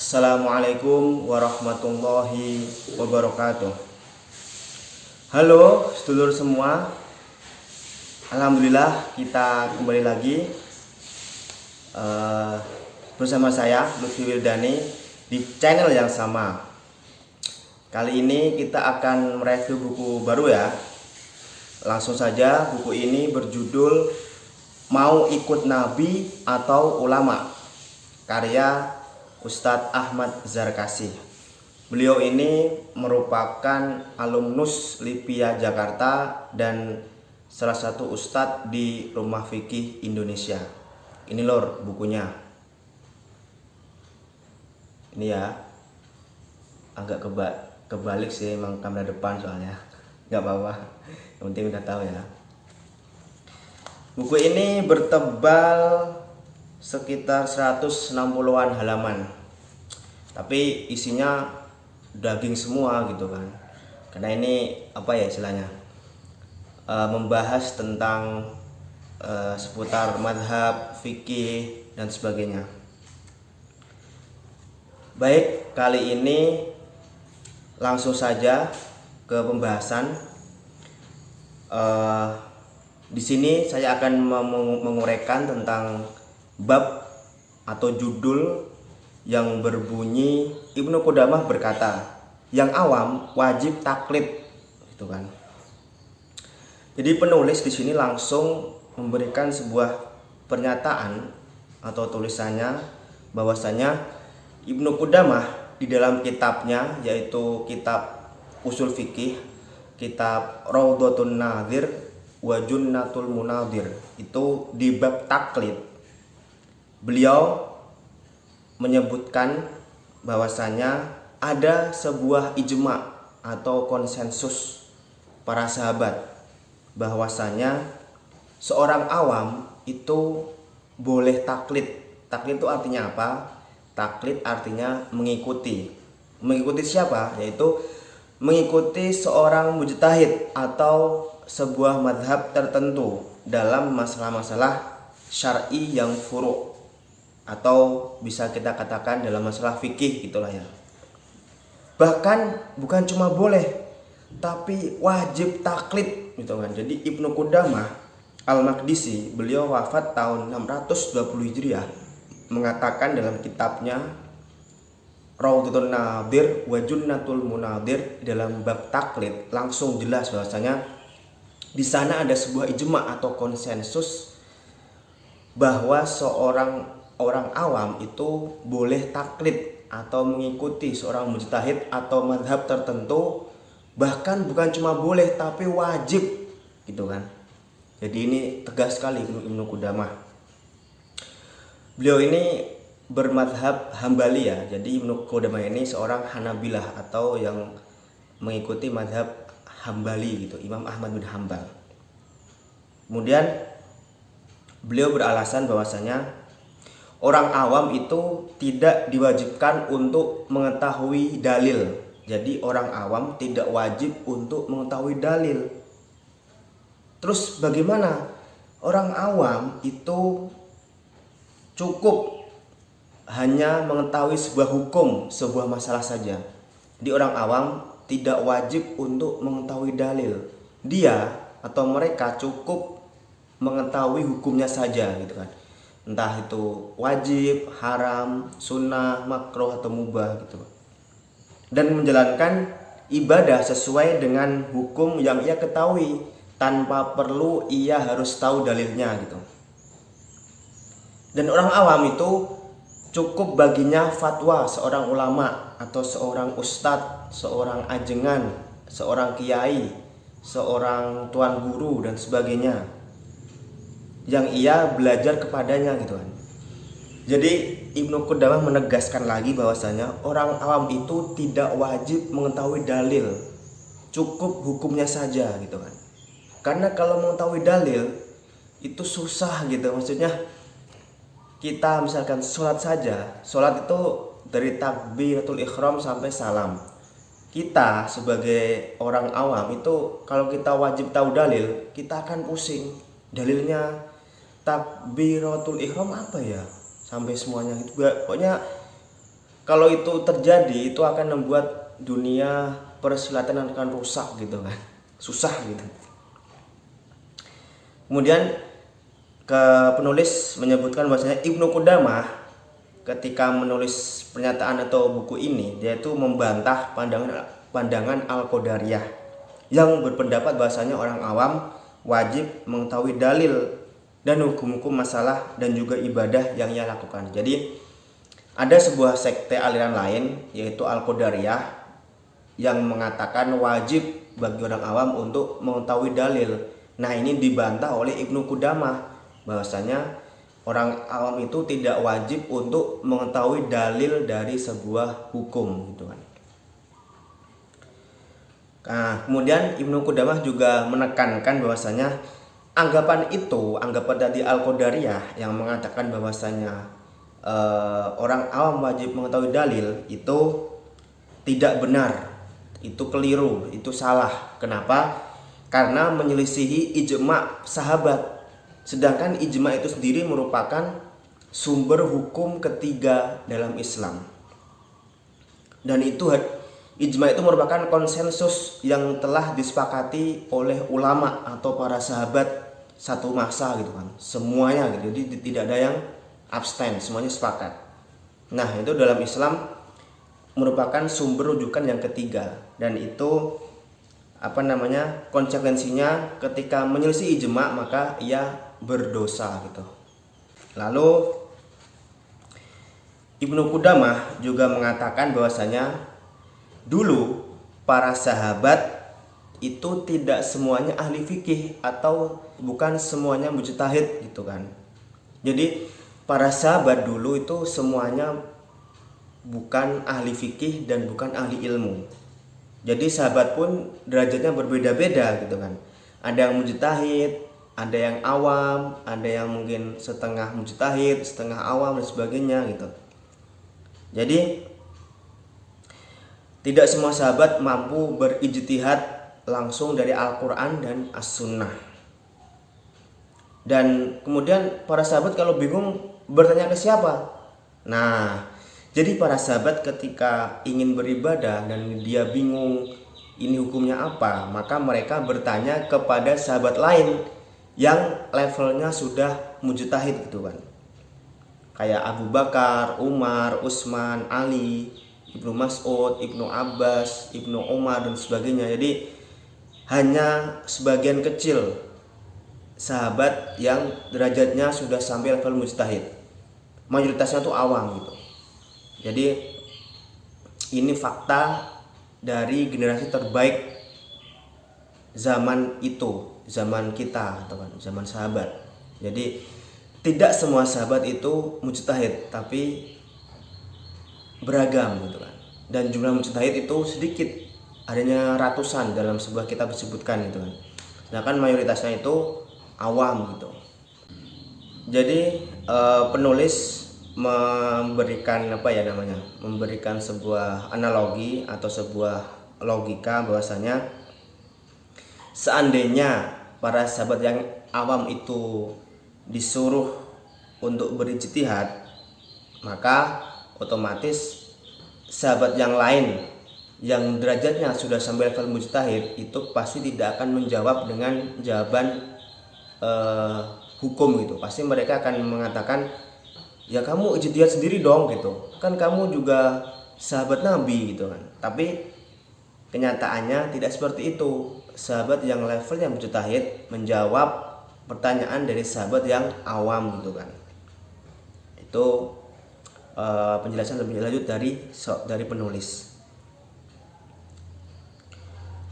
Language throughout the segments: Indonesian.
Assalamualaikum warahmatullahi wabarakatuh. Halo sedulur semua. Alhamdulillah kita kembali lagi bersama saya Lutfi Wildani di channel yang sama. Kali ini kita akan mereview buku baru ya. Langsung saja, buku ini berjudul Mau Ikut Nabi atau Ulama, karya Ustadz Ahmad Zarkasih. Beliau ini merupakan alumnus LIPIA Jakarta dan salah satu ustadz di Rumah Fikih Indonesia. Ini lor bukunya. Ini ya, agak kebalik sih emang kamera depan soalnya. Gak apa-apa, yang penting udah tahu ya. Buku ini bertebal sekitar 160-an halaman, tapi isinya daging semua gitu kan, karena ini apa ya istilahnya, membahas tentang seputar madhab, fikih dan sebagainya. Baik, kali ini langsung saja ke pembahasan. Di sini saya akan menguraikan tentang bab atau judul yang berbunyi Ibnu Qudamah berkata, yang awam wajib taklid, gitu kan. Jadi penulis di sini langsung memberikan sebuah pernyataan atau tulisannya bahwasanya Ibnu Qudamah di dalam kitabnya, yaitu kitab Usul Fikih, kitab Raudhatun Nadhir wa Junnatul Munadhir, itu di bab taklid beliau menyebutkan bahwasanya ada sebuah ijma atau konsensus para sahabat bahwasanya seorang awam itu boleh taklid. Taklid itu artinya apa? Taklid artinya mengikuti. Mengikuti siapa? Yaitu mengikuti seorang mujtahid atau sebuah madhab tertentu dalam masalah-masalah syar'i yang furu', atau bisa kita katakan dalam masalah fikih itulah ya. Bahkan bukan cuma boleh, tapi wajib taklid gitu kan. Jadi Ibnu Qudamah Al-Maqdisi, beliau wafat tahun 620 Hijriah, mengatakan dalam kitabnya Raudhatun Nadhir wa Junnatul Munadhir, dalam bab taklid langsung jelas bahwasanya di sana ada sebuah ijma atau konsensus bahwa orang awam itu boleh taklid atau mengikuti seorang mujtahid atau madhab tertentu, bahkan bukan cuma boleh tapi wajib gitu kan. Jadi ini tegas sekali Ibnu Qudamah. Beliau ini bermadhab Hambali ya. Jadi Ibnu Qudamah ini seorang Hanabilah atau yang mengikuti madhab Hambali gitu, Imam Ahmad bin Hambal. Kemudian beliau beralasan bahwasanya orang awam itu tidak diwajibkan untuk mengetahui dalil. Jadi orang awam tidak wajib untuk mengetahui dalil. Terus bagaimana? Orang awam itu cukup hanya mengetahui sebuah hukum, sebuah masalah saja. Jadi orang awam tidak wajib untuk mengetahui dalil. Dia atau mereka cukup mengetahui hukumnya saja gitu kan. Entah itu wajib, haram, sunnah, makruh atau mubah gitu. Dan menjalankan ibadah sesuai dengan hukum yang ia ketahui tanpa perlu ia harus tahu dalilnya gitu. Dan orang awam itu cukup baginya fatwa seorang ulama atau seorang ustadz, seorang ajengan, seorang kiai, seorang tuan guru dan sebagainya yang ia belajar kepadanya gitu kan. Jadi Ibnu Qudamah menegaskan lagi bahwasanya orang awam itu tidak wajib mengetahui dalil, cukup hukumnya saja gitu kan. Karena kalau mengetahui dalil itu susah gitu, maksudnya kita misalkan sholat saja, sholat itu dari takbiratul ihram sampai salam. Kita sebagai orang awam itu kalau kita wajib tahu dalil, kita akan pusing. Dalilnya takbiratul ihram apa ya? Sampai semuanya itu pokoknya kalau itu terjadi itu akan membuat dunia persilatan akan rusak gitu kan, susah gitu. Kemudian penulis menyebutkan bahwasanya Ibnu Qudamah ketika menulis pernyataan atau buku ini, dia itu membantah pandangan Al-Qadariyah yang berpendapat bahwasanya orang awam wajib mengetahui dalil dan hukum-hukum masalah dan juga ibadah yang ia lakukan. Jadi ada sebuah sekte aliran lain yaitu Al-Qadariyah yang mengatakan wajib bagi orang awam untuk mengetahui dalil. Nah, ini dibantah oleh Ibnu Qudamah bahwasanya orang awam itu tidak wajib untuk mengetahui dalil dari sebuah hukum gitu kan. Nah, kemudian Ibnu Qudamah juga menekankan bahwasanya anggapan dari Al-Qadariyah yang mengatakan bahwasanya orang awam wajib mengetahui dalil itu tidak benar, itu keliru, itu salah. Kenapa? Karena menyelisihi ijma' sahabat. Sedangkan ijma' itu sendiri merupakan sumber hukum ketiga dalam Islam. Dan itu ijma' itu merupakan konsensus yang telah disepakati oleh ulama atau para sahabat satu masa gitu kan. Semuanya gitu. Jadi tidak ada yang abstain, semuanya sepakat. Nah, itu dalam Islam merupakan sumber rujukan yang ketiga, dan itu konsekuensinya ketika menyelisih ijma maka ia berdosa gitu. Lalu Ibnu Qudamah juga mengatakan bahwasanya dulu para sahabat itu tidak semuanya ahli fikih atau bukan semuanya mujtahid gitu kan. Jadi para sahabat dulu itu semuanya bukan ahli fikih dan bukan ahli ilmu. Jadi sahabat pun derajatnya berbeda-beda gitu kan. Ada yang mujtahid, ada yang awam, ada yang mungkin setengah mujtahid, setengah awam dan sebagainya gitu. Jadi tidak semua sahabat mampu berijtihad langsung dari Al-Quran dan As-Sunnah. Dan kemudian para sahabat kalau bingung bertanya ke siapa? Nah, jadi para sahabat ketika ingin beribadah dan dia bingung ini hukumnya apa, maka mereka bertanya kepada sahabat lain yang levelnya sudah mujtahid gitu kan. Kayak Abu Bakar, Umar, Utsman, Ali, Ibnu Mas'ud, Ibnu Abbas, Ibnu Umar dan sebagainya. Jadi hanya sebagian kecil sahabat yang derajatnya sudah sampai level mujtahid. Mayoritasnya tuh awam gitu. Jadi ini fakta dari generasi terbaik zaman itu, zaman kita atau zaman sahabat. Jadi tidak semua sahabat itu mujtahid, tapi beragam gitu kan. Dan jumlah mujtahid itu sedikit, adanya ratusan dalam sebuah kitab disebutkan gitu kan. Sedangkan mayoritasnya itu awam gitu. Jadi penulis memberikan memberikan sebuah analogi atau sebuah logika bahwasanya seandainya para sahabat yang awam itu disuruh untuk berijtihad, maka otomatis sahabat yang lain yang derajatnya sudah sampai level mujtahid itu pasti tidak akan menjawab dengan jawaban hukum gitu. Pasti mereka akan mengatakan, ya kamu ijtihad sendiri dong gitu, kan kamu juga sahabat Nabi gitu kan. Tapi kenyataannya tidak seperti itu. Sahabat yang levelnya mujtahid menjawab pertanyaan dari sahabat yang awam gitu kan. Itu penjelasan lebih lanjut dari penulis.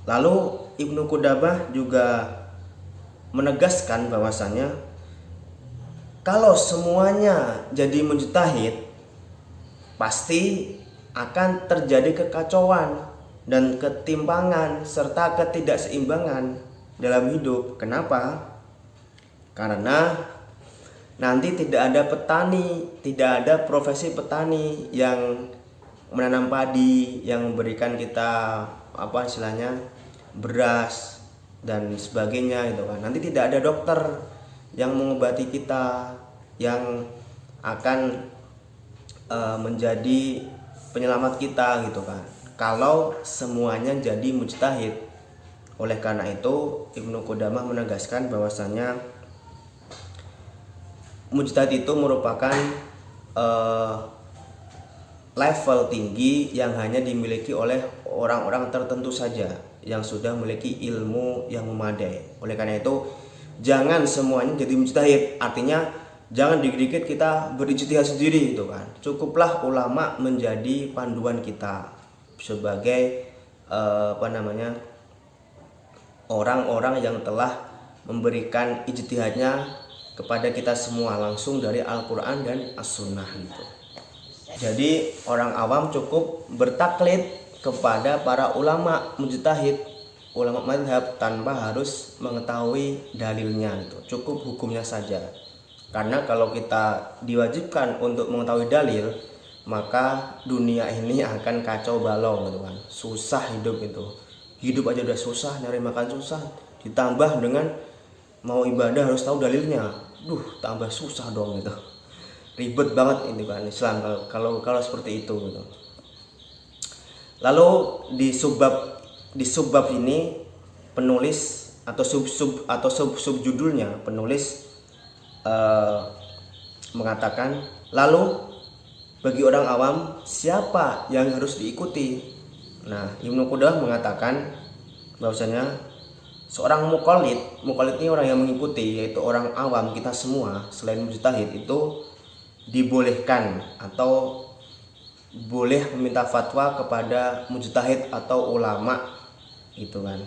Lalu Ibnu Qudamah juga menegaskan bahwasanya kalau semuanya jadi mujtahid, pasti akan terjadi kekacauan dan ketimpangan serta ketidakseimbangan dalam hidup. Kenapa? Karena nanti tidak ada petani, tidak ada profesi petani yang menanam padi, yang memberikan kita beras dan sebagainya gitu kan. Nanti tidak ada dokter yang mengobati kita, yang akan menjadi penyelamat kita gitu kan. Kalau semuanya jadi mujtahid. Oleh karena itu Ibnu Qudamah menegaskan bahwasanya mujtahid itu merupakan level tinggi yang hanya dimiliki oleh orang-orang tertentu saja yang sudah memiliki ilmu yang memadai. Oleh karena itu jangan semuanya jadi mujtahid. Artinya jangan dikit-dikit kita berijtihad sendiri gitu kan. Cukuplah ulama menjadi panduan kita sebagai orang-orang yang telah memberikan ijtihadnya kepada kita semua langsung dari Al-Quran dan As-Sunnah gitu. Jadi orang awam cukup bertaklid kepada para ulama mujtahid, ulama mazhab tanpa harus mengetahui dalilnya gitu. Cukup hukumnya saja. Karena kalau kita diwajibkan untuk mengetahui dalil, maka dunia ini akan kacau balau gitu kan. Susah hidup itu. Hidup aja udah susah, nyari makan susah, ditambah dengan mau ibadah harus tahu dalilnya. Tambah susah dong gitu. Ribet banget ini kan Islam kalau seperti itu gitu. Lalu di subbab ini penulis atau subjudulnya penulis mengatakan, lalu bagi orang awam siapa yang harus diikuti? Nah, Ibnu Qudamah mengatakan bahwasanya seorang mukallid ini orang yang mengikuti, yaitu orang awam kita semua selain mujtahid itu dibolehkan atau boleh meminta fatwa kepada mujtahid atau ulama gitu kan.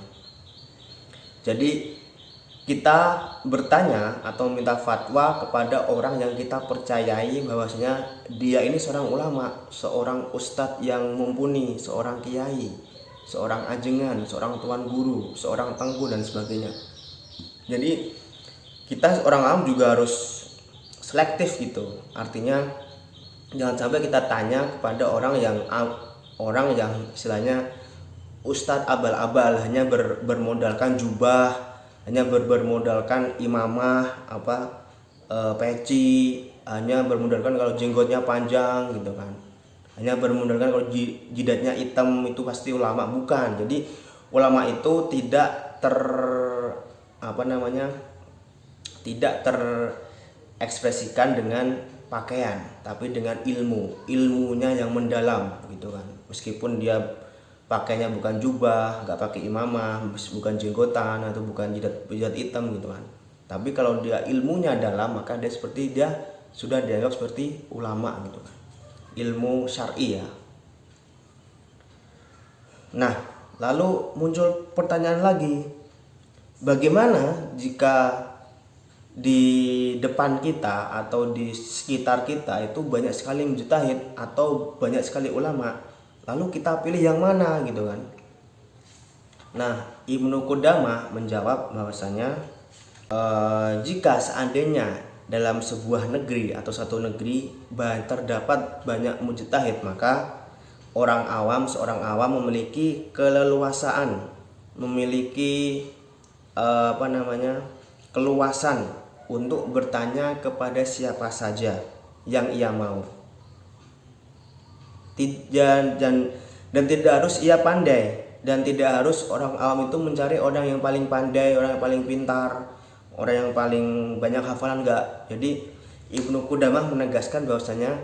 Jadi kita bertanya atau minta fatwa kepada orang yang kita percayai bahwasanya dia ini seorang ulama, seorang ustadz yang mumpuni, seorang kiai, seorang ajengan, seorang tuan guru, seorang tengku dan sebagainya. Jadi kita orang awam juga harus selektif gitu. Artinya jangan sampai kita tanya kepada orang yang istilahnya ustadz abal-abal, hanya bermodalkan jubah, hanya bermodalkan imamah, peci, hanya bermodalkan kalau jenggotnya panjang gitu kan. Hanya bermodalkan kalau jidatnya hitam itu pasti ulama, bukan. Jadi ulama itu tidak terekspresikan dengan pakaian, tapi dengan ilmunya yang mendalam gitu kan. Meskipun dia pakainya bukan jubah, nggak pakai imamah, bukan jenggotan atau bukan jidat hitam gitu kan, tapi kalau dia ilmunya dalam, maka dia sudah dianggap seperti ulama gitu kan, ilmu syar'i ya. Nah, lalu muncul pertanyaan lagi, bagaimana jika di depan kita atau di sekitar kita itu banyak sekali mujtahid atau banyak sekali ulama, lalu kita pilih yang mana gitu kan. Nah, Ibnu Qudamah menjawab bahwasanya jika seandainya dalam sebuah negeri atau satu negeri terdapat banyak mujtahid, maka seorang awam memiliki keleluasaan, memiliki keluasan untuk bertanya kepada siapa saja yang ia mau. Dan tidak harus ia pandai, dan tidak harus orang awam itu mencari orang yang paling pandai, orang yang paling pintar, orang yang paling banyak hafalan, enggak. Jadi Ibnu Qudamah menegaskan bahwasanya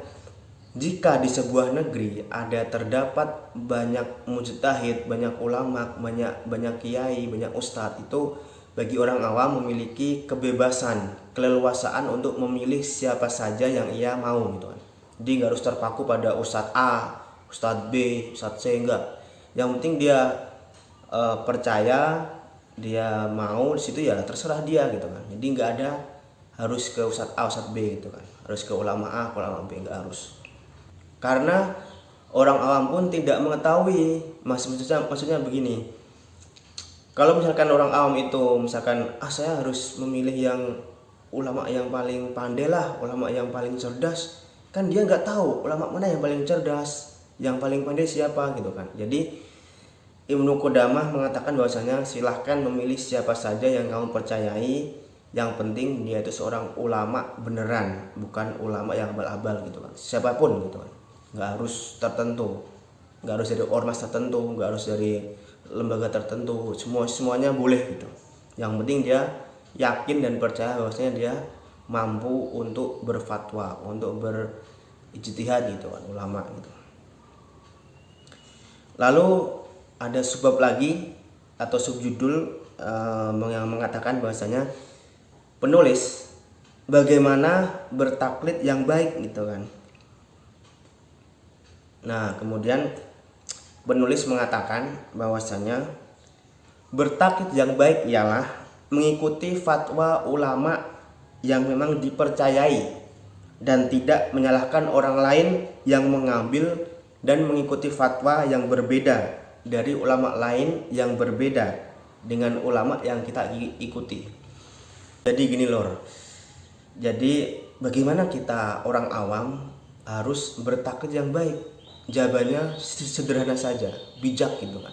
jika di sebuah negeri terdapat banyak mujtahid, banyak ulama, banyak kiai, banyak ustadz, itu bagi orang awam memiliki kebebasan, keleluasaan untuk memilih siapa saja yang ia mau gitu kan. Jadi nggak harus terpaku pada ustadz A, ustadz B, ustadz C, enggak. Yang penting dia percaya, dia mau di situ, ya terserah dia gitu kan. Jadi nggak ada harus ke ustadz A, ustadz B gitu kan, harus ke ulama A, ke ulama B, nggak harus. Karena orang awam pun tidak mengetahui, maksudnya begini. Kalau misalkan orang awam itu saya harus memilih yang ulama yang paling pandai lah, ulama yang paling cerdas, kan dia nggak tahu ulama mana yang paling cerdas, yang paling pandai siapa gitu kan. Jadi Ibnu Qudamah mengatakan bahwasanya silahkan memilih siapa saja yang kamu percayai, yang penting dia itu seorang ulama beneran, bukan ulama yang abal-abal gitu kan, siapapun gitu kan. nggak harus tertentu, nggak harus dari ormas tertentu, nggak harus dari lembaga tertentu, semuanya boleh gitu. Yang penting dia yakin dan percaya bahwasanya dia mampu untuk berfatwa, untuk berijtihad gitu kan, ulama gitu. Lalu ada subbab lagi atau subjudul yang mengatakan bahwasanya penulis bagaimana bertaklid yang baik gitu kan. Nah, kemudian penulis mengatakan bahwasanya bertaklid yang baik ialah mengikuti fatwa ulama yang memang dipercayai dan tidak menyalahkan orang lain yang mengambil dan mengikuti fatwa yang berbeda dari ulama lain yang berbeda dengan ulama yang kita ikuti. Jadi gini lor. Jadi bagaimana kita orang awam harus bertaklid yang baik? Jawabannya sederhana saja, bijak gitu kan.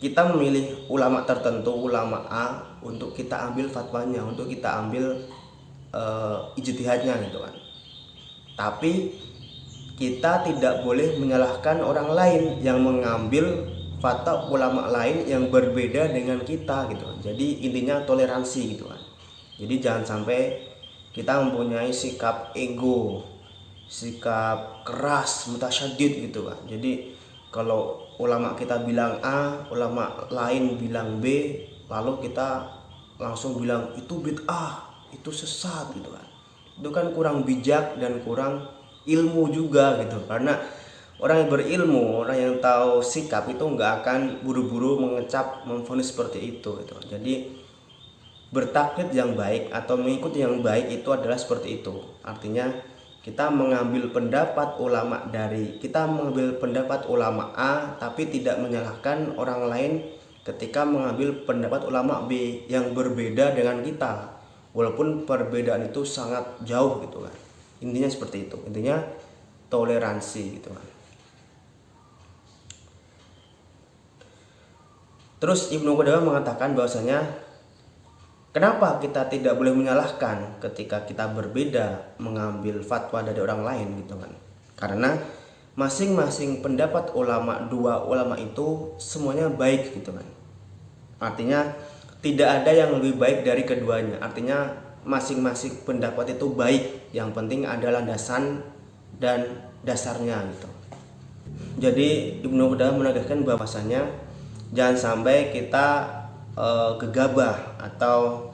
Kita memilih ulama tertentu, ulama A, untuk kita ambil fatwanya, untuk kita ambil ijtihadnya gitu kan. Tapi kita tidak boleh menyalahkan orang lain yang mengambil fatwa ulama lain yang berbeda dengan kita gitu kan. Jadi intinya toleransi gitu kan. Jadi jangan sampai kita mempunyai sikap ego, sikap keras, mutasyadid gitu kan. Jadi kalau ulama kita bilang A, ulama lain bilang B, lalu kita langsung bilang itu bid'ah, itu sesat gitu kan. Itu kan kurang bijak dan kurang ilmu juga gitu. Karena orang yang berilmu, orang yang tahu sikap itu nggak akan buru-buru mengecap, memvonis seperti itu gitu. Jadi bertaklid yang baik atau mengikuti yang baik itu adalah seperti itu. Artinya kita mengambil pendapat ulama A tapi tidak menyalahkan orang lain ketika mengambil pendapat ulama B yang berbeda dengan kita, walaupun perbedaan itu sangat jauh gitu kan. Intinya seperti itu. Intinya toleransi gitu kan. Terus Ibnu Qudamah mengatakan bahwasanya kenapa kita tidak boleh menyalahkan ketika kita berbeda mengambil fatwa dari orang lain gitu kan. Karena masing-masing pendapat dua ulama itu semuanya baik gitu kan. Artinya tidak ada yang lebih baik dari keduanya. Artinya masing-masing pendapat itu baik. Yang penting adalah landasan dan dasarnya gitu. Jadi Ibnu Qudamah menegaskan bahwasanya jangan sampai kita gegabah atau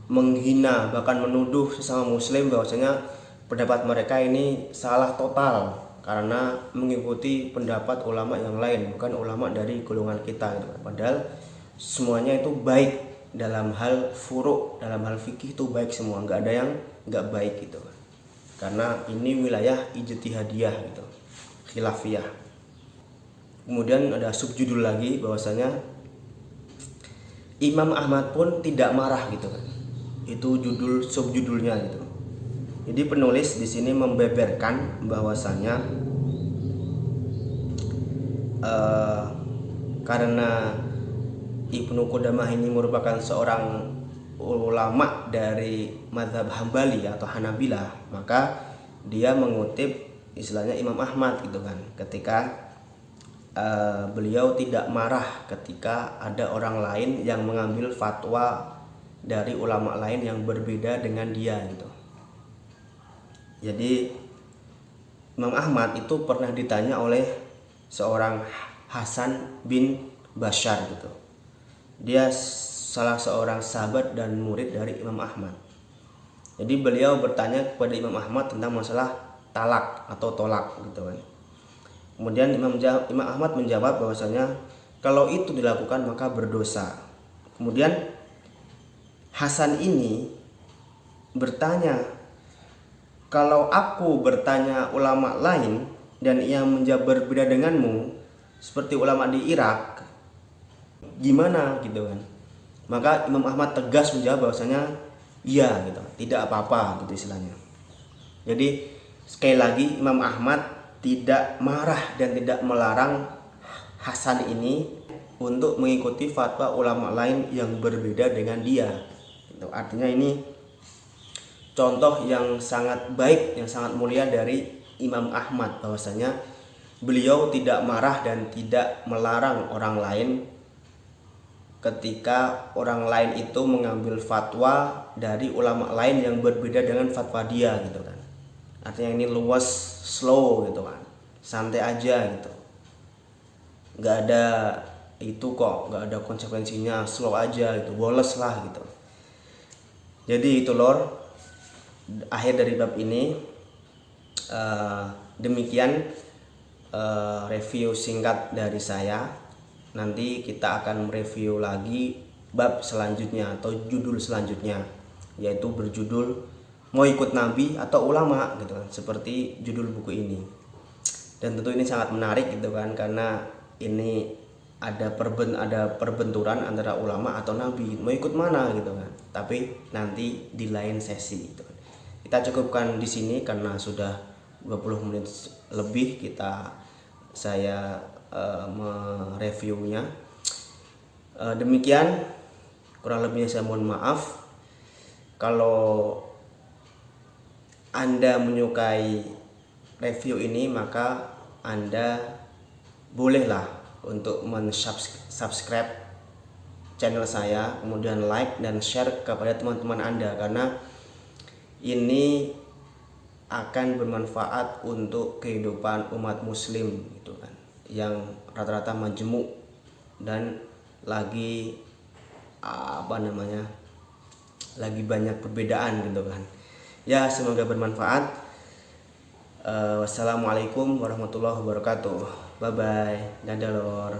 menghina bahkan menuduh sesama muslim bahwasanya pendapat mereka ini salah total karena mengikuti pendapat ulama yang lain, bukan ulama dari golongan kita gitu. Padahal semuanya itu baik dalam hal furu', dalam hal fikih itu baik semua, nggak ada yang nggak baik gitu. Karena ini wilayah ijtihadiyah gitu, khilafiyah. Kemudian ada subjudul lagi bahwasanya Imam Ahmad pun tidak marah gitu kan. Itu subjudulnya gitu. Jadi penulis di sini membeberkan bahwasanya karena Ibnu Qudamah ini merupakan seorang ulama dari mazhab Hambali atau Hanabilah, maka dia mengutip istilahnya Imam Ahmad gitu kan, ketika beliau tidak marah ketika ada orang lain yang mengambil fatwa dari ulama lain yang berbeda dengan dia gitu. Jadi Imam Ahmad itu pernah ditanya oleh seorang Hasan bin Bashar gitu. Dia salah seorang sahabat dan murid dari Imam Ahmad. Jadi beliau bertanya kepada Imam Ahmad tentang masalah talak atau tolak gitu kan. Kemudian Imam Ahmad menjawab bahwasanya kalau itu dilakukan maka berdosa. Kemudian Hasan ini bertanya, kalau aku bertanya ulama lain dan ia menjawab berbeda denganmu seperti ulama di Irak, gimana gitu kan? Maka Imam Ahmad tegas menjawab bahwasanya iya gitu, tidak apa-apa gitu istilahnya. Jadi sekali lagi Imam Ahmad tidak marah dan tidak melarang Hasan ini untuk mengikuti fatwa ulama lain yang berbeda dengan dia. Itu artinya ini contoh yang sangat baik, yang sangat mulia dari Imam Ahmad bahwasanya beliau tidak marah dan tidak melarang orang lain ketika orang lain itu mengambil fatwa dari ulama lain yang berbeda dengan fatwa dia gitu kan. Artinya ini luas, slow gitu kan, santai aja gitu, nggak ada itu kok, nggak ada konsekuensinya, slow aja gitu, woles lah gitu. Jadi itu lor, akhir dari bab ini. Demikian review singkat dari saya. Nanti kita akan mereview lagi bab selanjutnya atau judul selanjutnya, yaitu berjudul mau ikut nabi atau ulama gitu kan, seperti judul buku ini. Dan tentu ini sangat menarik gitu kan, karena ini ada perbenturan antara ulama atau nabi, mau ikut mana gitu kan. Tapi nanti di lain sesi gitu kan. Kita cukupkan di sini karena sudah 20 menit lebih saya mereviewnya. Demikian, kurang lebihnya saya mohon maaf. Kalau Anda menyukai review ini, maka Anda bolehlah untuk subscribe channel saya, kemudian like dan share kepada teman-teman Anda, karena ini akan bermanfaat untuk kehidupan umat muslim gitu kan, yang rata-rata majemuk dan lagi lagi banyak perbedaan gitu kan. Ya, semoga bermanfaat. Wassalamualaikum warahmatullahi wabarakatuh. Bye bye. Dadah lor.